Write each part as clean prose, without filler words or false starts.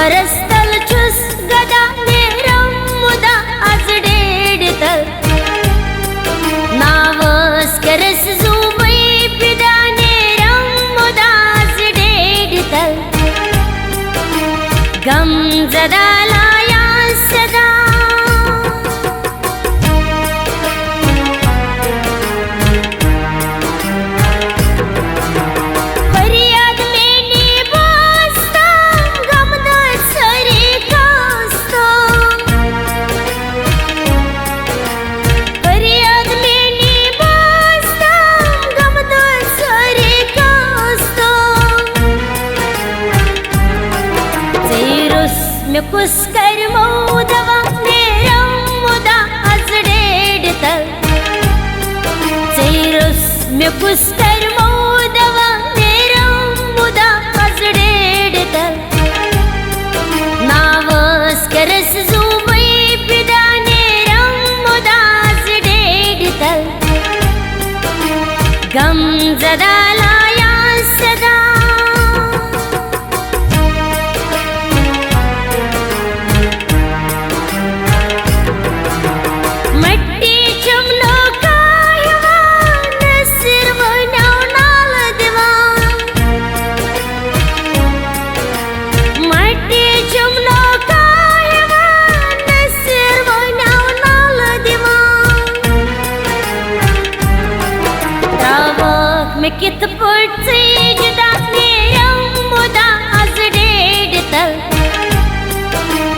परस्तल छुस गदा नेरम मुदा आज डेडतल नावस करस जुबई पिदा नेरम मुदा आज डेडतल गम जदा लाया सदा में कुस्कर मोदवा नेरम मुदा आज डेडतल चैरुस में कुस्कर मोदवा नेरम मुदा आज डेडतल नावस करस जुबई पिदा नेरम मुदा आज डेडतल गम जदा लाया सदा में कित पुरसे जुदा नेरम मुदा आज डेडतल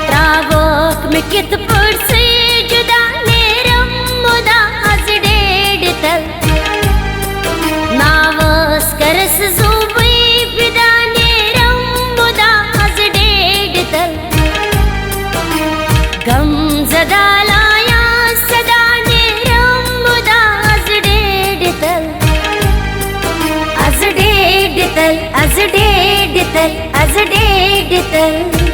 त्रावक में कित पुरसे जुदा नेरम मुदा आज डेडतल नावस करस जुबई पिदा नेरम मुदा आज डेडतल गम जदा लाया सदा नेरम मुदा आज डेडतल आज डेडतल आज डेडतल आज डेडतल